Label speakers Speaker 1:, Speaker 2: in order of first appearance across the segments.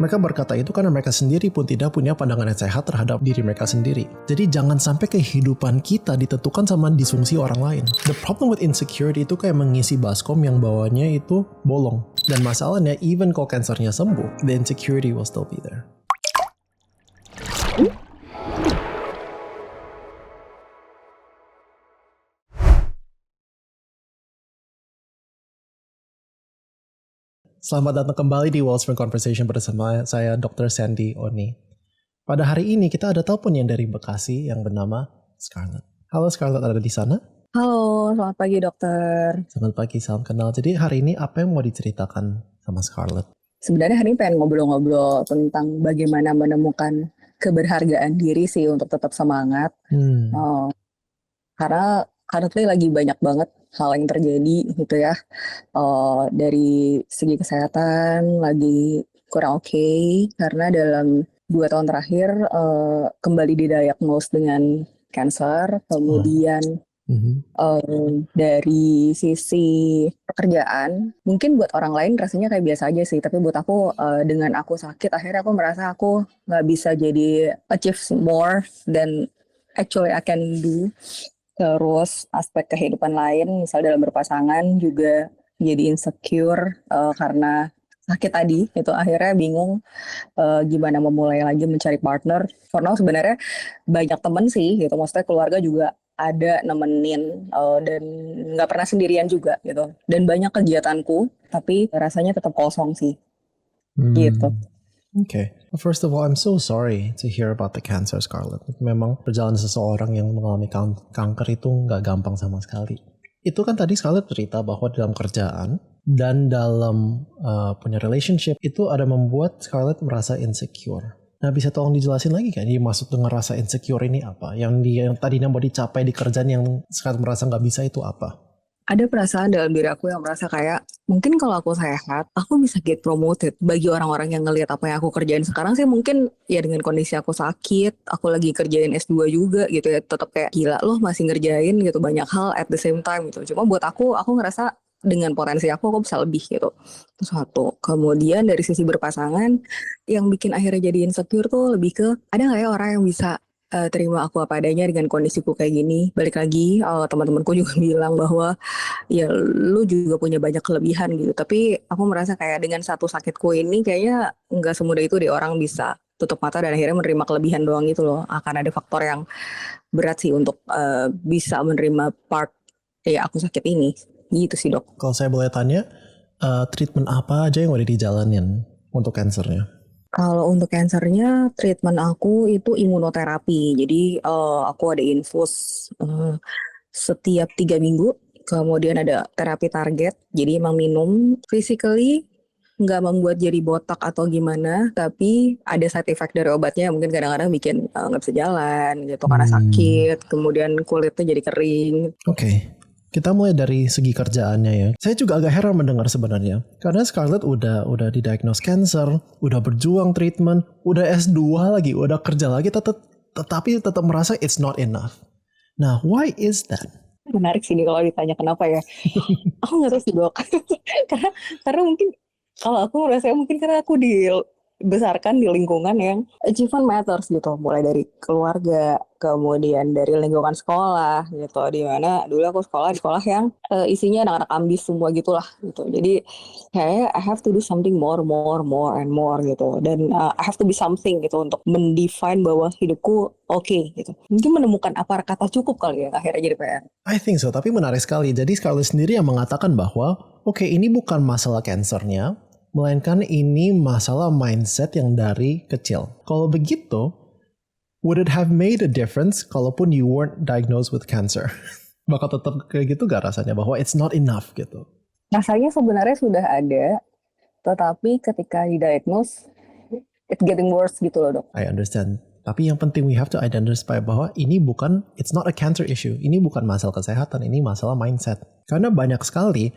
Speaker 1: Mereka berkata itu karena mereka sendiri pun tidak punya pandangan yang sehat terhadap diri mereka sendiri. Jadi jangan sampai kehidupan kita ditentukan sama disfungsi orang lain. The problem with insecurity itu kayak mengisi baskom yang bawahnya itu bolong. Dan masalahnya, even kalau kansernya sembuh, the insecurity will still be there. Selamat datang kembali di Wellspring Conversation bersama saya Dr. Sandy Oni. Pada hari ini kita ada telepon yang dari Bekasi yang bernama Scarlett. Halo Scarlett, ada di sana?
Speaker 2: Halo, selamat pagi dokter.
Speaker 1: Selamat pagi, salam kenal. Jadi hari ini apa yang mau diceritakan sama Scarlett?
Speaker 2: Sebenarnya hari ini pengen ngobrol-ngobrol tentang bagaimana menemukan keberhargaan diri sih untuk tetap semangat. Karena currently lagi banyak banget hal yang terjadi gitu ya. Dari segi kesehatan lagi kurang oke, karena dalam 2 tahun terakhir kembali didiagnose dengan cancer. Kemudian dari sisi pekerjaan, mungkin buat orang lain rasanya kayak biasa aja sih, tapi buat aku dengan aku sakit akhirnya aku merasa aku nggak bisa jadi achieve more than actually I can do. Terus aspek kehidupan lain, misal dalam berpasangan juga jadi insecure karena sakit tadi, itu akhirnya bingung gimana memulai lagi mencari partner. Karena sebenarnya banyak temen sih gitu, maksudnya keluarga juga ada nemenin dan nggak pernah sendirian juga gitu. Dan banyak kegiatanku, tapi rasanya tetap kosong sih gitu.
Speaker 1: Okay. First of all, I'm so sorry to hear about the cancer, Scarlett. Memang perjalanan seseorang yang mengalami kanker itu nggak gampang sama sekali. Itu kan tadi Scarlett cerita bahwa dalam kerjaan dan dalam punya relationship itu ada membuat Scarlett merasa insecure. Nah, bisa tolong dijelasin lagi kan? Jadi maksud dengan rasa insecure ini apa? Yang tadinya mau dicapai di kerjaan yang Scarlett merasa nggak bisa itu apa?
Speaker 2: Ada perasaan dalam diri aku yang merasa kayak mungkin kalau aku sehat, aku bisa get promoted. Bagi orang-orang yang ngelihat apa yang aku kerjain sekarang sih mungkin ya dengan kondisi aku sakit, aku lagi kerjain S2 juga gitu ya, tetap kayak gila loh masih ngerjain gitu banyak hal at the same time gitu. Cuma buat aku ngerasa dengan potensi aku bisa lebih gitu. Itu satu. Kemudian dari sisi berpasangan, yang bikin akhirnya jadi insecure tuh lebih ke ada nggak ya orang yang bisa terima aku apa adanya dengan kondisiku kayak gini. Balik lagi, teman-temanku juga bilang bahwa ya lu juga punya banyak kelebihan gitu. Tapi aku merasa kayak dengan satu sakitku ini kayaknya nggak semudah itu deh orang bisa tutup mata dan akhirnya menerima kelebihan doang gitu loh. Akan ada faktor yang berat sih untuk bisa menerima part ya aku sakit ini. Gitu sih dok.
Speaker 1: Kalau saya boleh tanya, treatment apa aja yang udah dijalanin untuk kansernya?
Speaker 2: Kalau untuk kansernya, treatment aku itu imunoterapi. Jadi aku ada infus setiap 3 minggu. Kemudian ada terapi target. Jadi emang minum physically nggak membuat jadi botak atau gimana, tapi ada side effect dari obatnya. Mungkin kadang-kadang bikin nggak bisa jalan gitu karena sakit. Kemudian kulitnya jadi kering.
Speaker 1: Oke. Kita mulai dari segi kerjaannya ya. Saya juga agak heran mendengar sebenarnya. Karena Scarlett udah didiagnose cancer, udah berjuang treatment, udah S2 lagi, udah kerja lagi, tetapi tetap merasa it's not enough. Nah, why is that?
Speaker 2: Menarik sih nih kalau ditanya kenapa ya. Aku nggak tahu sih dok. karena mungkin kalau aku merasa mungkin karena aku dibesarkan di lingkungan yang achievement matters gitu, mulai dari keluarga, kemudian dari lingkungan sekolah gitu, di mana dulu aku sekolah di sekolah yang isinya anak-anak ambis semua gitulah gitu. Jadi kayak I have to do something more and more gitu, dan I have to be something gitu untuk mendefine bahwa hidupku oke gitu. Mungkin menemukan apa kata cukup kali ya akhirnya jadi PR.
Speaker 1: I think so, tapi menarik sekali. Jadi Scarlett sendiri yang mengatakan bahwa oke, ini bukan masalah kansernya, melainkan ini masalah mindset yang dari kecil. Kalau begitu, would it have made a difference kalaupun you weren't diagnosed with cancer? Bakal tetap kayak gitu gak rasanya? Bahwa it's not enough gitu.
Speaker 2: Rasanya sebenarnya sudah ada, tetapi ketika didiagnose, it's getting worse gitu loh dok.
Speaker 1: I understand. Tapi yang penting we have to identify bahwa ini bukan, it's not a cancer issue. Ini bukan masalah kesehatan, ini masalah mindset. Karena banyak sekali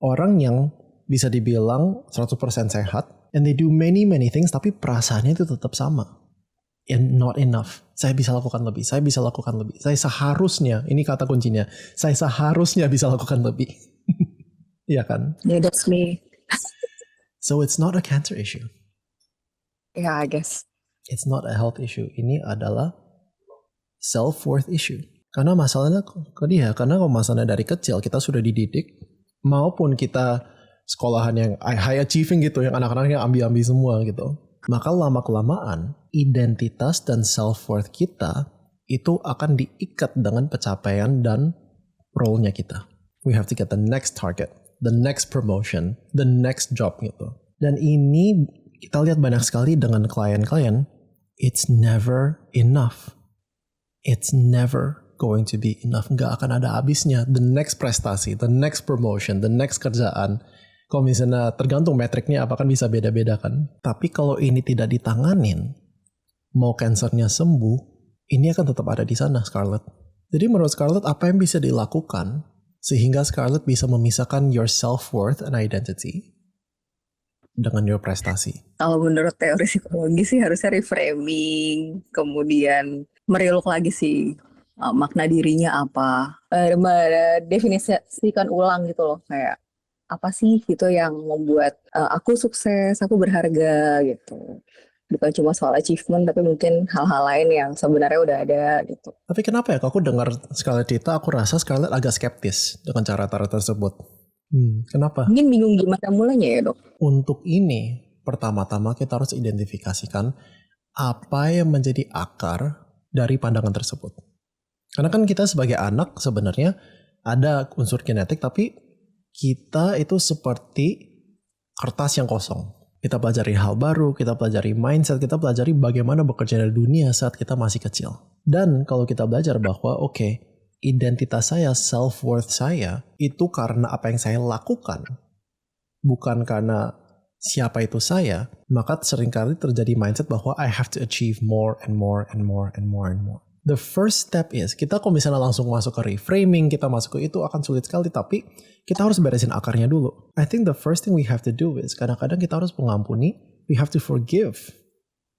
Speaker 1: orang yang bisa dibilang 100% sehat, and they do many things, tapi perasaannya itu tetap sama. And not enough. Saya bisa lakukan lebih, saya bisa lakukan lebih. Saya seharusnya, ini kata kuncinya, saya seharusnya bisa lakukan lebih. Iya kan?
Speaker 2: Yeah, that's me.
Speaker 1: So it's not a cancer issue.
Speaker 2: Ya, I guess.
Speaker 1: It's not a health issue. Ini adalah self-worth issue. Karena masalahnya ke dia, karena kalau masalahnya dari kecil kita sudah dididik, maupun kita sekolahan yang high achieving gitu, yang anak-anak yang ambi-ambi semua gitu. Maka lama-kelamaan identitas dan self-worth kita itu akan diikat dengan pencapaian dan role-nya kita. We have to get the next target, the next promotion, the next job gitu. Dan ini kita lihat banyak sekali dengan klien-klien, it's never enough. It's never going to be enough. Nggak akan ada habisnya. The next prestasi, the next promotion, the next kerjaan. Kalau misalnya tergantung metriknya apa kan bisa beda-beda kan. Tapi kalau ini tidak ditanganin, mau kansernya sembuh, ini akan tetap ada di sana Scarlett. Jadi menurut Scarlett apa yang bisa dilakukan sehingga Scarlett bisa memisahkan your self-worth and identity dengan your prestasi?
Speaker 2: Kalau menurut teori psikologi sih harusnya reframing, kemudian meriluk lagi sih makna dirinya apa, definisikan ulang gitu loh, kayak apa sih gitu yang membuat aku sukses, aku berharga gitu. Bukan cuma soal achievement, tapi mungkin hal-hal lain yang sebenarnya udah ada gitu.
Speaker 1: Tapi kenapa ya? Kalau aku dengar Scarlett cerita, aku rasa Scarlett agak skeptis dengan cara-cara tersebut. Kenapa?
Speaker 2: Mungkin bingung gimana mulainya ya dok?
Speaker 1: Untuk ini, pertama-tama kita harus identifikasikan apa yang menjadi akar dari pandangan tersebut. Karena kan kita sebagai anak sebenarnya ada unsur genetik, tapi kita itu seperti kertas yang kosong. Kita pelajari hal baru, kita pelajari mindset, kita pelajari bagaimana bekerja di dunia saat kita masih kecil. Dan kalau kita belajar bahwa identitas saya, self-worth saya, itu karena apa yang saya lakukan, bukan karena siapa itu saya, maka seringkali terjadi mindset bahwa I have to achieve more and more and more and more and more. The first step is, kita kalau misalnya langsung masuk ke reframing, kita masuk ke itu akan sulit sekali, tapi kita harus beresin akarnya dulu. I think the first thing we have to do is, kadang-kadang kita harus mengampuni, we have to forgive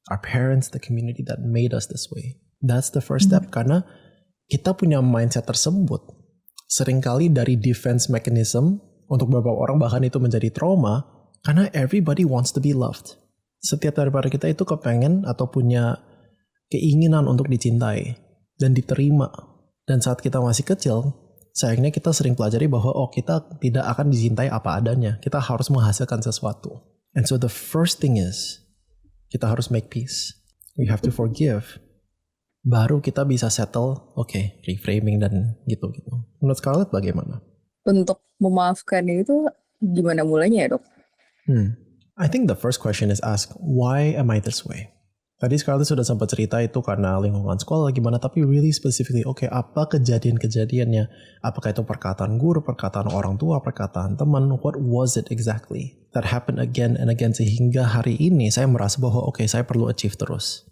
Speaker 1: our parents, the community that made us this way. That's the first step, karena kita punya mindset tersebut. Seringkali dari defense mechanism, untuk beberapa orang bahkan itu menjadi trauma, karena everybody wants to be loved. Setiap daripada kita itu kepengen atau punya keinginan untuk dicintai dan diterima. Dan saat kita masih kecil, sayangnya kita sering pelajari bahwa kita tidak akan dicintai apa adanya. Kita harus menghasilkan sesuatu. And so the first thing is, kita harus make peace. We have to forgive. Baru kita bisa settle, reframing dan gitu-gitu. Menurut Scarlett bagaimana?
Speaker 2: Untuk memaafkan itu gimana mulainya ya dok?
Speaker 1: I think the first question is ask, why am I this way? Tadi Scarlett sudah sempat cerita itu karena lingkungan sekolah gimana, tapi really specifically, apa kejadian-kejadiannya? Apakah itu perkataan guru, perkataan orang tua, perkataan teman? What was it exactly that happened again and again sehingga hari ini saya merasa bahwa saya perlu achieve terus.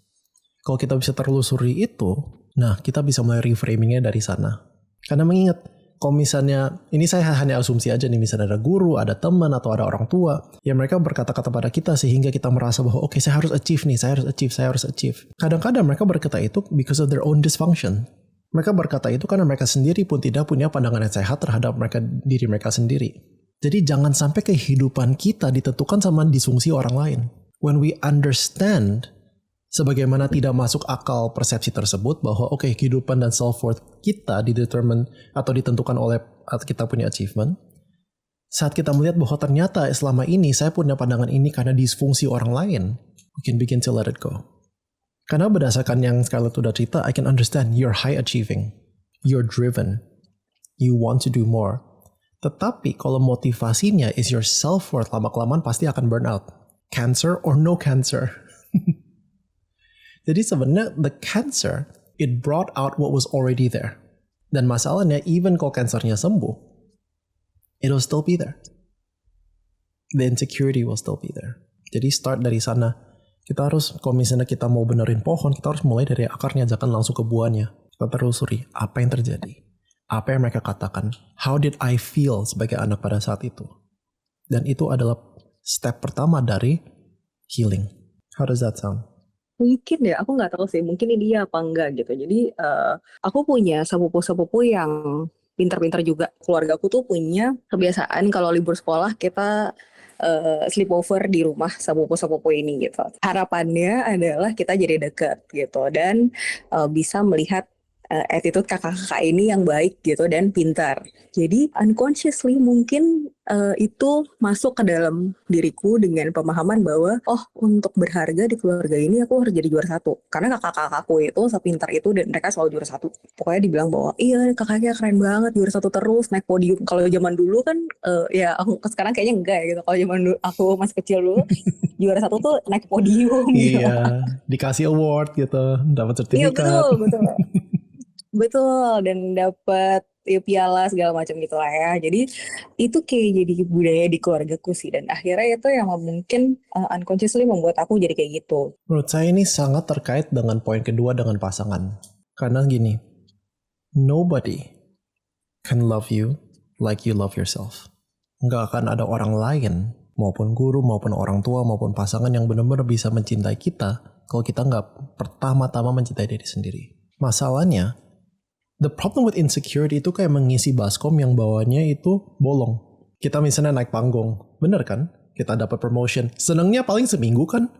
Speaker 1: Kalau kita bisa telusuri itu, nah kita bisa mulai reframingnya dari sana. Karena mengingat, kalau misalnya, ini saya hanya asumsi aja nih, misalnya ada guru, ada teman, atau ada orang tua, ya mereka berkata-kata pada kita sehingga kita merasa bahwa saya harus achieve nih, saya harus achieve. Kadang-kadang mereka berkata itu because of their own dysfunction. Mereka berkata itu karena mereka sendiri pun tidak punya pandangan yang sehat terhadap diri mereka sendiri. Jadi jangan sampai kehidupan kita ditentukan sama disfungsi orang lain. When we understand sebagaimana tidak masuk akal persepsi tersebut bahwa kehidupan dan self-worth kita didetermine atau ditentukan oleh kita punya achievement. Saat kita melihat bahwa ternyata selama ini saya punya pandangan ini karena disfungsi orang lain, we can begin to let it go. Karena berdasarkan yang Scarlett udah cerita, I can understand you're high achieving, you're driven, you want to do more. Tetapi kalau motivasinya is your self-worth, lama-kelamaan pasti akan burn out. Cancer or no cancer. Jadi sebenarnya the cancer, it brought out what was already there. Dan masalahnya, even kalau kansernya sembuh, it'll still be there. The insecurity will still be there. Jadi start dari sana. Kita harus, kalau misalnya kita mau benerin pohon, kita harus mulai dari akarnya, jangan langsung ke buahnya. Kita telusuri, apa yang terjadi? Apa yang mereka katakan? How did I feel sebagai anak pada saat itu? Dan itu adalah step pertama dari healing. How does that sound?
Speaker 2: Mungkin ya, aku nggak tahu sih, mungkin ini dia apa enggak gitu. Jadi aku punya sepupu-sepupu yang pintar-pintar juga. Keluarga aku tuh punya kebiasaan kalau libur sekolah kita sleepover di rumah sepupu-sepupu ini gitu. Harapannya adalah kita jadi deket gitu dan bisa melihat attitude kakak-kakak ini yang baik gitu dan pintar. Jadi unconsciously mungkin itu masuk ke dalam diriku dengan pemahaman bahwa untuk berharga di keluarga ini aku harus jadi juara satu. Karena kakak-kakakku itu sepintar itu dan mereka selalu juara satu. Pokoknya dibilang bahwa iya kakaknya keren banget juara satu terus naik podium. Kalau zaman dulu kan ya aku sekarang kayaknya enggak ya gitu. Kalau zaman dulu aku masih kecil dulu juara satu tuh naik podium gitu.
Speaker 1: Iya, dikasih award gitu, dapat
Speaker 2: Iya
Speaker 1: sertifikat.
Speaker 2: betul. Betul, dan dapat piala segala macam gitu lah ya. Jadi itu kayak jadi budaya di keluargaku sih. Dan akhirnya itu yang mungkin unconsciously membuat aku jadi kayak gitu.
Speaker 1: Menurut saya ini sangat terkait dengan poin kedua dengan pasangan. Karena gini, nobody can love you like you love yourself. Nggak akan ada orang lain, maupun guru, maupun orang tua, maupun pasangan yang benar-benar bisa mencintai kita kalau kita nggak pertama-tama mencintai diri sendiri. Masalahnya, the problem with insecurity itu kayak mengisi baskom yang bawahnya itu bolong. Kita misalnya naik panggung, bener kan? Kita dapat promotion. Senangnya paling seminggu kan?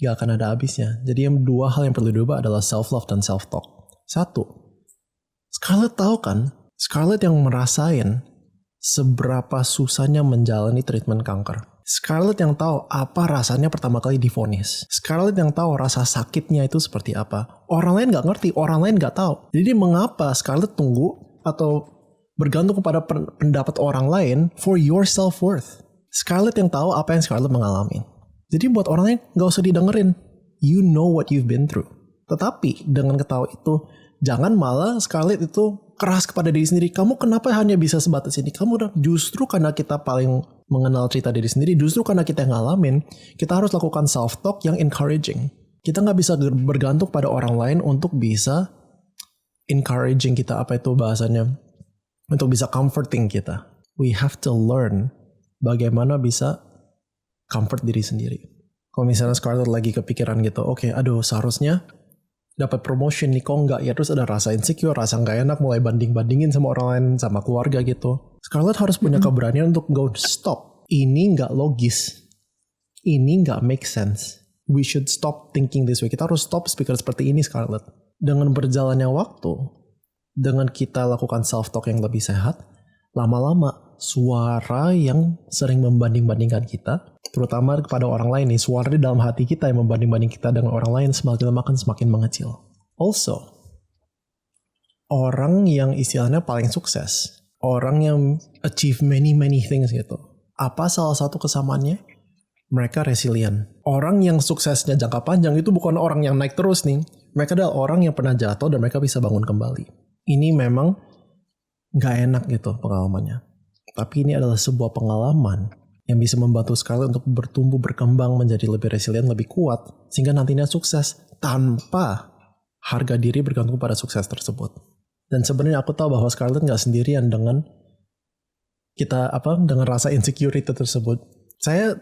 Speaker 1: Gak akan ada habisnya. Jadi yang dua hal yang perlu diubah adalah self-love dan self-talk. Satu, Scarlett tahu kan? Scarlett yang merasain seberapa susahnya menjalani treatment kanker. Scarlett yang tahu apa rasanya pertama kali divonis. Scarlett yang tahu rasa sakitnya itu seperti apa. Orang lain nggak ngerti, orang lain nggak tahu. Jadi mengapa Scarlett tunggu atau bergantung kepada pendapat orang lain for your self-worth? Scarlett yang tahu apa yang Scarlett mengalami. Jadi buat orang lain nggak usah didengerin. You know what you've been through. Tetapi dengan ketahui itu, jangan malah Scarlett itu keras kepada diri sendiri. Kamu kenapa hanya bisa sebatas ini? Kamu justru karena kita paling mengenal cerita diri sendiri, justru karena kita yang ngalamin, kita harus lakukan self-talk yang encouraging. Kita nggak bisa bergantung pada orang lain untuk bisa encouraging kita, apa itu bahasanya, untuk bisa comforting kita. We have to learn bagaimana bisa comfort diri sendiri. Kalau misalnya Scarlett lagi kepikiran gitu, oke, aduh seharusnya dapat promotion nih, kok enggak ya, terus ada rasa insecure, rasa nggak enak, mulai banding-bandingin sama orang lain, sama keluarga gitu. Scarlett harus punya keberanian untuk go stop. Ini nggak logis. Ini nggak make sense. We should stop thinking this way. Kita harus stop speaker seperti ini, Scarlett. Dengan berjalannya waktu, dengan kita lakukan self-talk yang lebih sehat, lama-lama suara yang sering membanding-bandingkan kita, terutama kepada orang lain nih, suara di dalam hati kita yang membanding-banding kita dengan orang lain semakin lama akan semakin mengecil. Also, orang yang istilahnya paling sukses, orang yang achieve many things gitu, apa salah satu kesamaannya? Mereka resilient. Orang yang suksesnya jangka panjang itu bukan orang yang naik terus nih. Mereka adalah orang yang pernah jatuh dan mereka bisa bangun kembali. Ini memang gak enak gitu pengalamannya. Tapi ini adalah sebuah pengalaman yang bisa membantu Scarlett untuk bertumbuh, berkembang, menjadi lebih resilient, lebih kuat. Sehingga nantinya sukses tanpa harga diri bergantung pada sukses tersebut. Dan sebenarnya aku tahu bahwa Scarlett gak sendirian dengan dengan rasa insecurity tersebut. Saya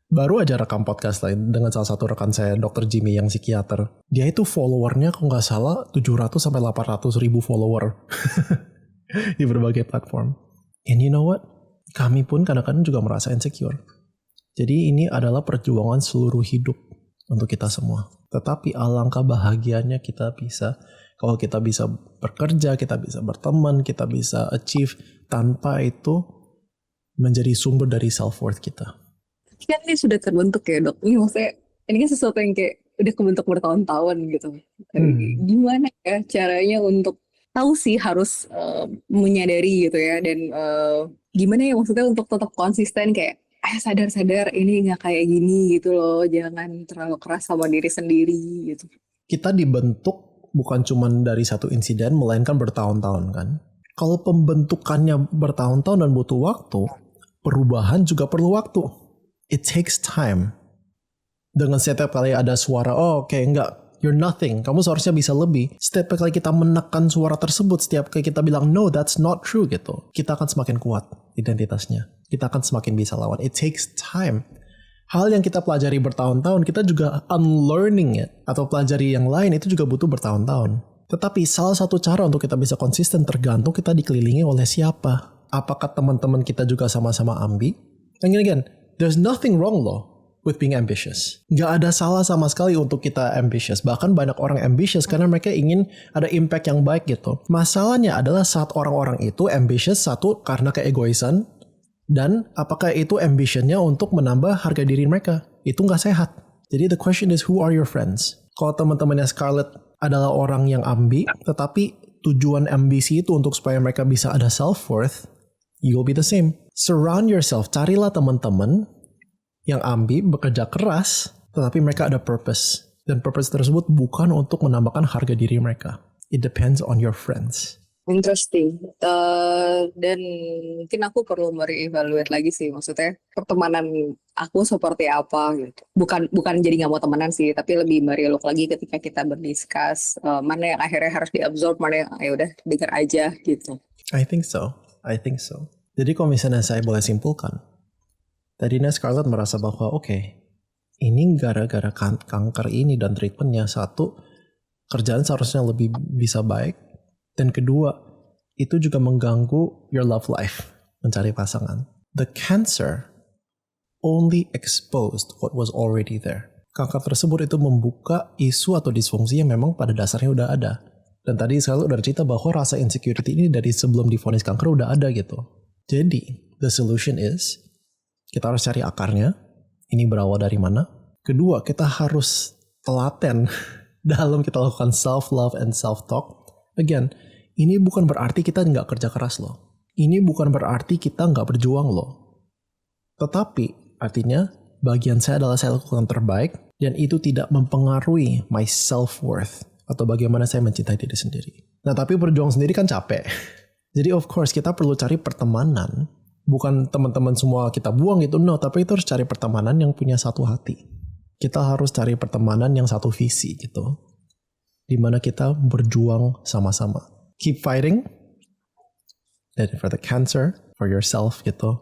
Speaker 1: baru aja rekam podcast lain dengan salah satu rekan saya, Dr. Jimmy yang psikiater. Dia itu followernya kalau nggak salah 700-800 ribu follower di berbagai platform. And you know what? Kami pun kadang-kadang juga merasa insecure. Jadi ini adalah perjuangan seluruh hidup untuk kita semua. Tetapi alangkah bahagianya kita bisa, kalau kita bisa bekerja, kita bisa berteman, kita bisa achieve tanpa itu menjadi sumber dari self-worth kita.
Speaker 2: Kan ini sudah terbentuk ya dok. Ini maksudnya ini kan sesuatu yang kayak udah kebentuk bertahun-tahun gitu. Gimana ya caranya untuk tahu sih harus menyadari gitu ya, dan gimana ya maksudnya untuk tetap konsisten kayak sadar-sadar ini nggak kayak gini gitu loh, jangan terlalu keras sama diri sendiri gitu.
Speaker 1: Kita dibentuk bukan cuma dari satu insiden, melainkan bertahun-tahun kan. Kalau pembentukannya bertahun-tahun dan butuh waktu, perubahan juga perlu waktu. It takes time. Dengan setiap kali ada suara, enggak, you're nothing, kamu seharusnya bisa lebih. Setiap kali kita menekan suara tersebut, setiap kali kita bilang, no, that's not true gitu, kita akan semakin kuat identitasnya. Kita akan semakin bisa lawan. It takes time. Hal yang kita pelajari bertahun-tahun, kita juga unlearning it, atau pelajari yang lain, itu juga butuh bertahun-tahun. Tetapi salah satu cara untuk kita bisa konsisten tergantung kita dikelilingi oleh siapa. Apakah teman-teman kita juga sama-sama ambi? And again, there's nothing wrong loh with being ambitious. Nggak ada salah sama sekali untuk kita ambitious. Bahkan banyak orang ambitious karena mereka ingin ada impact yang baik gitu. Masalahnya adalah saat orang-orang itu ambitious, satu karena keegoisan, dan apakah itu ambitionnya untuk menambah harga diri mereka. Itu nggak sehat. Jadi the question is, who are your friends? Kalau teman-temannya Scarlett adalah orang yang ambi, tetapi tujuan ambisi itu untuk supaya mereka bisa ada self-worth, you will be the same. Surround yourself, carilah teman-teman yang ambi, bekerja keras, tetapi mereka ada purpose. Dan purpose tersebut bukan untuk menambahkan harga diri mereka. It depends on your friends.
Speaker 2: Interesting. Dan mungkin aku perlu merevaluate lagi sih, maksudnya pertemanan aku seperti apa gitu. Bukan jadi nggak mau temenan sih, tapi lebih merelook lagi ketika kita berdiskus mana yang akhirnya harus diabsorb, mana yang ya udah dengar aja gitu.
Speaker 1: I think so. Jadi kalau misalnya saya boleh simpulkan, tadinya Scarlett merasa bahwa ini gara-gara kanker ini dan treatmentnya, satu, kerjaan seharusnya lebih bisa baik, dan kedua, itu juga mengganggu your love life, mencari pasangan. The cancer only exposed what was already there. Kanker tersebut itu membuka isu atau disfungsi yang memang pada dasarnya udah ada. Dan tadi Scarlett udah cerita bahwa rasa insecurity ini dari sebelum divonis kanker udah ada gitu. Jadi, the solution is, kita harus cari akarnya, ini berawal dari mana. Kedua, kita harus telaten dalam kita lakukan self-love and self-talk. Again, ini bukan berarti kita nggak kerja keras loh. Ini bukan berarti kita nggak berjuang loh. Tetapi, artinya, bagian saya adalah saya lakukan terbaik, dan itu tidak mempengaruhi my self-worth, atau bagaimana saya mencintai diri sendiri. Nah, tapi berjuang sendiri kan capek. Jadi of course kita perlu cari pertemanan, bukan teman-teman semua kita buang gitu, no, tapi itu harus cari pertemanan yang punya satu hati. Kita harus cari pertemanan yang satu visi gitu, dimana kita berjuang sama-sama. Keep fighting, and for the cancer, for yourself gitu.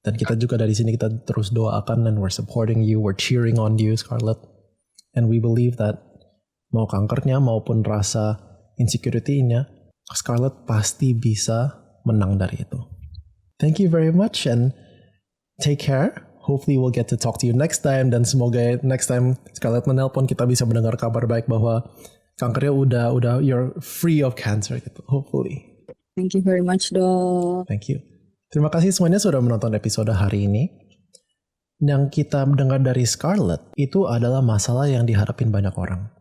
Speaker 1: Dan kita juga dari sini kita terus doakan, and we're supporting you, we're cheering on you, Scarlett. And we believe that mau kankernya maupun rasa insecurity-nya, Scarlett pasti bisa menang dari itu. Thank you very much and take care. Hopefully we'll get to talk to you next time, dan semoga next time Scarlett menelpon kita bisa mendengar kabar baik bahwa kankernya udah you're free of cancer gitu. Hopefully.
Speaker 2: Thank you very much, Dok.
Speaker 1: Thank you. Terima kasih semuanya sudah menonton episode hari ini. Yang kita dengar dari Scarlett itu adalah masalah yang dihadapin banyak orang.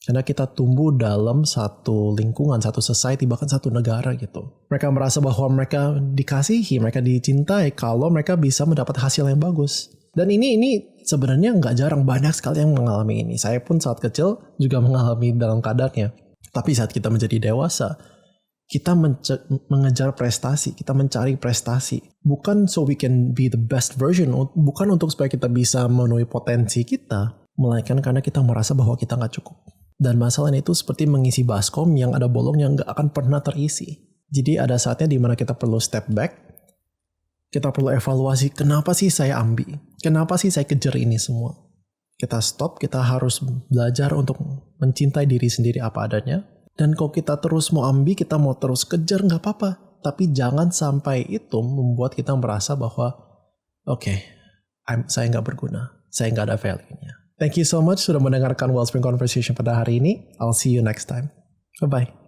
Speaker 1: Karena kita tumbuh dalam satu lingkungan, satu society, bahkan satu negara gitu. Mereka merasa bahwa mereka dikasihi, mereka dicintai kalau mereka bisa mendapat hasil yang bagus. Dan ini sebenarnya nggak jarang, banyak sekali yang mengalami ini. Saya pun saat kecil juga mengalami dalam kadarnya. Tapi saat kita menjadi dewasa, kita mengejar prestasi, kita mencari prestasi. Bukan so we can be the best version, bukan untuk supaya kita bisa memenuhi potensi kita, melainkan karena kita merasa bahwa kita nggak cukup. Dan masalahnya itu seperti mengisi baskom yang ada bolong yang nggak akan pernah terisi. Jadi ada saatnya di mana kita perlu step back, kita perlu evaluasi, kenapa sih saya ambi? Kenapa sih saya kejar ini semua? Kita stop, kita harus belajar untuk mencintai diri sendiri apa adanya. Dan kalau kita terus mau ambi, kita mau terus kejar, nggak apa-apa. Tapi jangan sampai itu membuat kita merasa bahwa, saya nggak berguna, saya nggak ada value-nya. Thank you so much sudah mendengarkan Wellspring Conversation pada hari ini. I'll see you next time. Bye-bye.